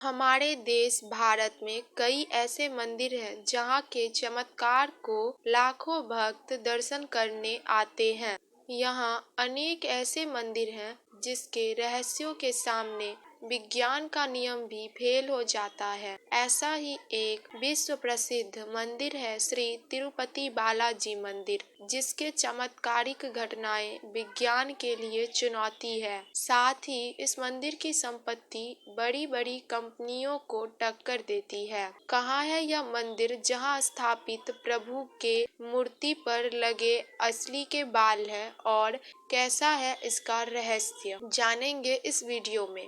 हमारे देश भारत में कई ऐसे मंदिर हैं जहाँ के चमत्कार को लाखों भक्त दर्शन करने आते हैं। यहाँ अनेक ऐसे मंदिर हैं जिसके रहस्यों के सामने विज्ञान का नियम भी फेल हो जाता है। ऐसा ही एक विश्व प्रसिद्ध मंदिर है श्री तिरुपति बालाजी मंदिर, जिसके चमत्कारिक घटनाएं विज्ञान के लिए चुनौती है। साथ ही इस मंदिर की संपत्ति बड़ी बड़ी कंपनियों को टक्कर देती है। कहाँ है यह मंदिर जहाँ स्थापित प्रभु के मूर्ति पर लगे असली के बाल है और कैसा है इसका रहस्य, जानेंगे इस वीडियो में।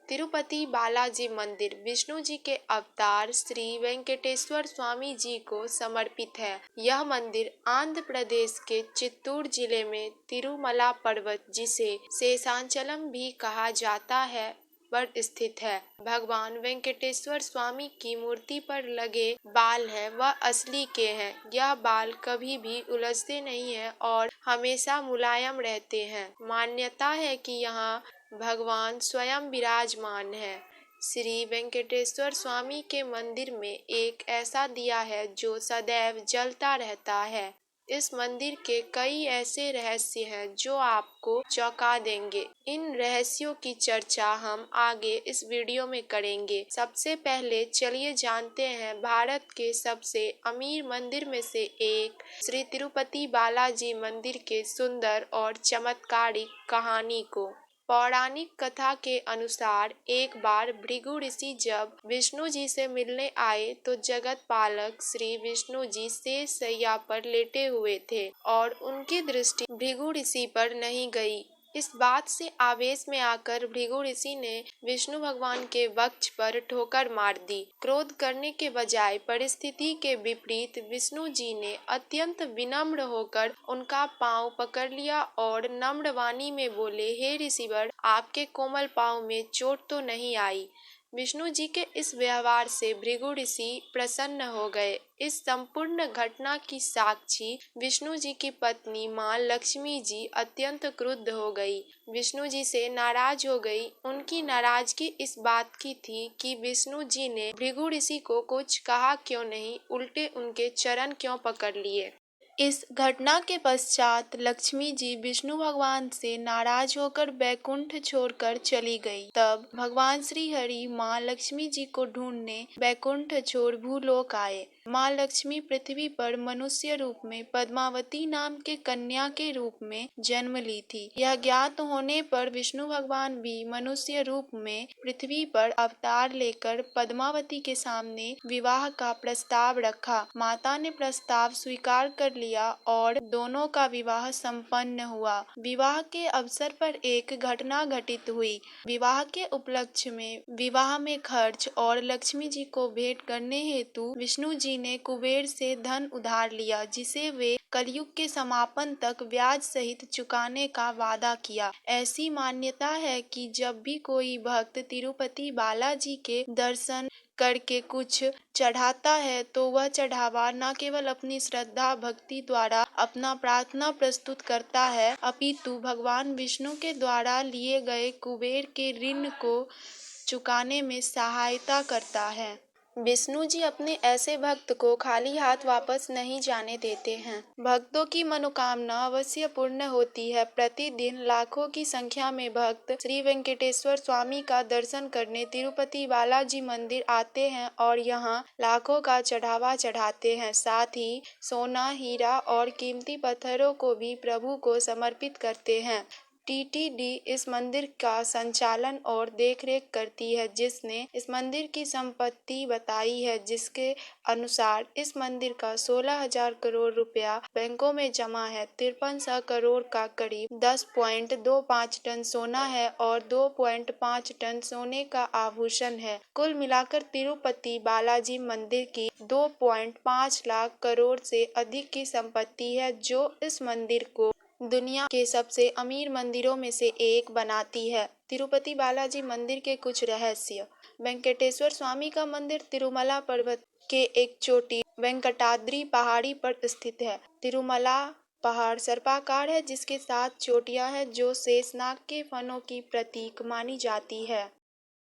तिरुपति बालाजी मंदिर विष्णु जी के अवतार श्री वेंकटेश्वर स्वामी जी को समर्पित है। यह मंदिर आंध्र प्रदेश के चित्तूर जिले में तिरुमला पर्वत, जिसे शेषाचलम भी कहा जाता है, पर स्थित है। भगवान वेंकटेश्वर स्वामी की मूर्ति पर लगे बाल है वह असली के हैं। यह बाल कभी भी उलझते नहीं है और हमेशा मुलायम रहते हैं। मान्यता है कि यहाँ भगवान स्वयं विराजमान है। श्री वेंकटेश्वर स्वामी के मंदिर में एक ऐसा दिया है जो सदैव जलता रहता है। इस मंदिर के कई ऐसे रहस्य हैं जो आपको चौंका देंगे। इन रहस्यों की चर्चा हम आगे इस वीडियो में करेंगे। सबसे पहले चलिए जानते हैं भारत के सबसे अमीर मंदिर में से एक श्री तिरुपति बालाजी मंदिर के सुंदर और चमत्कारिक कहानी को। पौराणिक कथा के अनुसार एक बार भृगु ऋषि जब विष्णु जी से मिलने आए तो जगत पालक श्री विष्णु जी शेष शैया पर लेटे हुए थे और उनकी दृष्टि भृगु ऋषि पर नहीं गई। इस बात से आवेश में आकर भृगु ऋषि ने विष्णु भगवान के वक्ष पर ठोकर मार दी। क्रोध करने के बजाय परिस्थिति के विपरीत विष्णु जी ने अत्यंत विनम्र होकर उनका पांव पकड़ लिया और नम्र वाणी में बोले, हे ऋषिवर, आपके कोमल पांव में चोट तो नहीं आई। विष्णु जी के इस व्यवहार से भृगु ऋषि प्रसन्न हो गए। इस संपूर्ण घटना की साक्षी विष्णु जी की पत्नी मां लक्ष्मी जी अत्यंत क्रुद्ध हो गई, विष्णु जी से नाराज हो गई। उनकी नाराजगी इस बात की थी कि विष्णु जी ने भृगु ऋषि को कुछ कहा क्यों नहीं, उल्टे उनके चरण क्यों पकड़ लिए। इस घटना के पश्चात लक्ष्मी जी विष्णु भगवान से नाराज होकर बैकुंठ छोड़कर चली गई। तब भगवान श्री हरि माँ लक्ष्मी जी को ढूंढने बैकुंठ छोड़ भूलोक आए। माँ लक्ष्मी पृथ्वी पर मनुष्य रूप में पद्मावती नाम के कन्या के रूप में जन्म ली थी। यह ज्ञात होने पर विष्णु भगवान भी मनुष्य रूप में पृथ्वी पर अवतार लेकर पद्मावती के सामने विवाह का प्रस्ताव रखा। माता ने प्रस्ताव स्वीकार कर लिया और दोनों का विवाह संपन्न हुआ। विवाह के अवसर पर एक घटना घटित हुई। विवाह के उपलक्ष्य में विवाह में खर्च और लक्ष्मी जी को भेंट करने हेतु विष्णु जी ने कुबेर से धन उधार लिया, जिसे वे कलयुग के समापन तक ब्याज सहित चुकाने का वादा किया। ऐसी मान्यता है कि जब भी कोई भक्त तिरुपति बालाजी के दर्शन करके कुछ चढ़ाता है तो वह चढ़ावा न केवल अपनी श्रद्धा भक्ति द्वारा अपना प्रार्थना प्रस्तुत करता है, अपितु भगवान विष्णु के द्वारा लिए गए कुबेर के ऋण को चुकाने में सहायता करता है। विष्णु जी अपने ऐसे भक्त को खाली हाथ वापस नहीं जाने देते हैं। भक्तों की मनोकामना अवश्य पूर्ण होती है। प्रतिदिन लाखों की संख्या में भक्त श्री वेंकटेश्वर स्वामी का दर्शन करने तिरुपति बालाजी मंदिर आते हैं और यहाँ लाखों का चढ़ावा चढ़ाते हैं। साथ ही सोना, हीरा और कीमती पत्थरों को भी प्रभु को समर्पित करते हैं। टीटीडी इस मंदिर का संचालन और देखरेख करती है, जिसने इस मंदिर की संपत्ति बताई है, जिसके अनुसार इस मंदिर का 16,000 करोड़ रुपया बैंकों में जमा है। 5300 करोड़ का करीब 10.25 टन सोना है और 2.5 टन सोने का आभूषण है। कुल मिलाकर तिरुपति बालाजी मंदिर की 2.5 लाख करोड़ से अधिक की संपत्ति है, जो इस मंदिर को दुनिया के सबसे अमीर मंदिरों में से एक बनाती है। तिरुपति बालाजी मंदिर के कुछ रहस्य। वेंकटेश्वर स्वामी का मंदिर तिरुमला पर्वत के एक चोटी वेंकटाद्रि पहाड़ी पर स्थित है। तिरुमला पहाड़ सर्पाकार है, जिसके 7 चोटियां हैं, जो शेषनाग के फनों की प्रतीक मानी जाती है।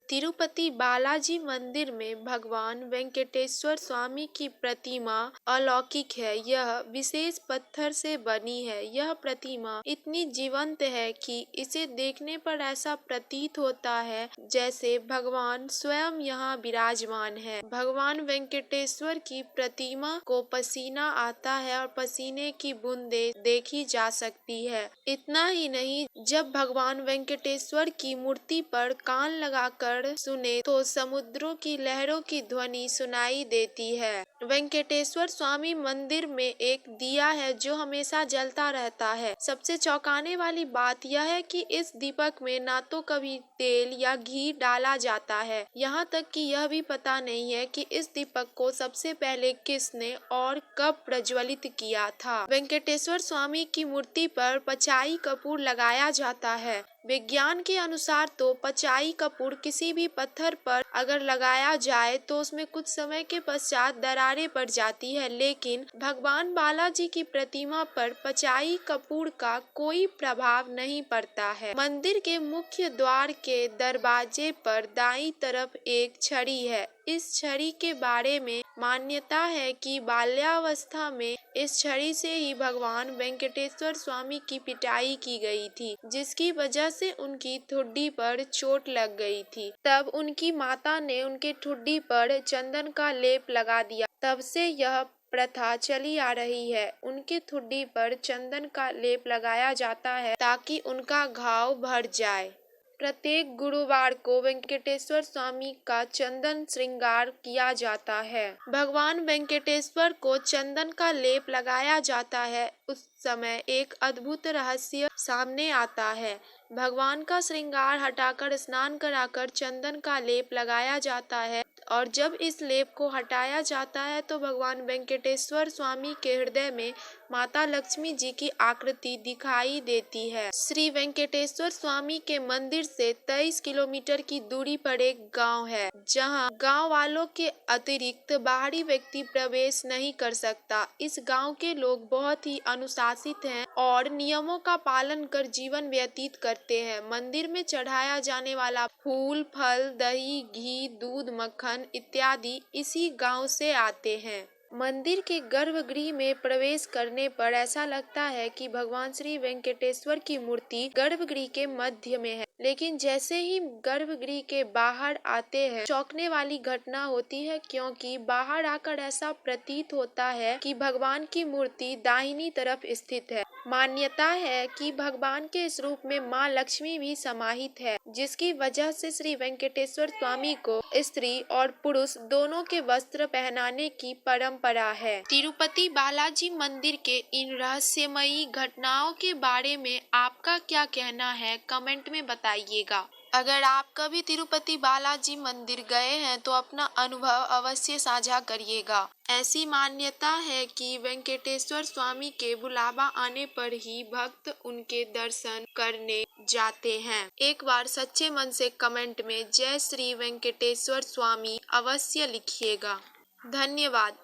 तिरुपति बालाजी मंदिर में भगवान वेंकटेश्वर स्वामी की प्रतिमा अलौकिक है। यह विशेष पत्थर से बनी है। यह प्रतिमा इतनी जीवंत है कि इसे देखने पर ऐसा प्रतीत होता है जैसे भगवान स्वयं यहाँ विराजमान है। भगवान वेंकटेश्वर की प्रतिमा को पसीना आता है और पसीने की बूंदे देखी जा सकती है। इतना ही नहीं, जब भगवान वेंकटेश्वर की मूर्ति पर कान लगाकर सुने तो समुद्रों की लहरों की ध्वनि सुनाई देती है। वेंकटेश्वर स्वामी मंदिर में एक दिया है जो हमेशा जलता रहता है। सबसे चौंकाने वाली बात यह है कि इस दीपक में ना तो कभी तेल या घी डाला जाता है, यहाँ तक कि यह भी पता नहीं है कि इस दीपक को सबसे पहले किसने और कब प्रज्वलित किया था। वेंकटेश्वर स्वामी की मूर्ति पर पचाई कपूर लगाया जाता है। विज्ञान के अनुसार तो पचाई कपूर किसी भी पत्थर पर अगर लगाया जाए तो उसमें कुछ समय के पश्चात दरारें पड़ जाती है, लेकिन भगवान बालाजी की प्रतिमा पर पचाई कपूर का कोई प्रभाव नहीं पड़ता है। मंदिर के मुख्य द्वार के दरवाजे पर दाईं तरफ एक छड़ी है। इस छड़ी के बारे में मान्यता है कि बाल्यावस्था में इस छड़ी से ही भगवान वेंकटेश्वर स्वामी की पिटाई की गई थी, जिसकी वजह से उनकी ठुड्डी पर चोट लग गई थी। तब उनकी माता ने उनके ठुड्डी पर चंदन का लेप लगा दिया। तब से यह प्रथा चली आ रही है। उनकी ठुड्डी पर चंदन का लेप लगाया जाता है ताकि उनका घाव भर जाए। प्रत्येक गुरुवार को वेंकटेश्वर स्वामी का चंदन श्रृंगार किया जाता है। भगवान वेंकटेश्वर को चंदन का लेप लगाया जाता है उस समय एक अद्भुत रहस्य सामने आता है। भगवान का श्रृंगार हटाकर स्नान कराकर चंदन का लेप लगाया जाता है और जब इस लेप को हटाया जाता है तो भगवान वेंकटेश्वर स्वामी के हृदय में माता लक्ष्मी जी की आकृति दिखाई देती है। श्री वेंकटेश्वर स्वामी के मंदिर से 23 किलोमीटर की दूरी पर एक गांव है, जहां गांव वालों के अतिरिक्त बाहरी व्यक्ति प्रवेश नहीं कर सकता। इस गांव के लोग बहुत ही अनुशासित हैं और नियमों का पालन कर जीवन व्यतीत करते हैं। मंदिर में चढ़ाया जाने वाला फूल, फल, दही, घी, दूध, मक्खन इत्यादि इसी गांव से आते हैं। मंदिर के गर्भगृह में प्रवेश करने पर ऐसा लगता है कि भगवान श्री वेंकटेश्वर की मूर्ति गर्भगृह के मध्य में है, लेकिन जैसे ही गर्भगृह के बाहर आते हैं चौंकने वाली घटना होती है, क्योंकि बाहर आकर ऐसा प्रतीत होता है कि भगवान की मूर्ति दाहिनी तरफ स्थित है। मान्यता है कि भगवान के इस रूप में माँ लक्ष्मी भी समाहित है, जिसकी वजह से श्री वेंकटेश्वर स्वामी को स्त्री और पुरुष दोनों के वस्त्र पहनाने की परंपरा है। तिरुपति बालाजी मंदिर के इन रहस्यमयी घटनाओं के बारे में आपका क्या कहना है, कमेंट में बताइएगा। अगर आप कभी तिरुपति बालाजी मंदिर गए हैं तो अपना अनुभव अवश्य साझा करिएगा। ऐसी मान्यता है कि वेंकटेश्वर स्वामी के बुलावा आने पर ही भक्त उनके दर्शन करने जाते हैं। एक बार सच्चे मन से कमेंट में जय श्री वेंकटेश्वर स्वामी अवश्य लिखिएगा। धन्यवाद।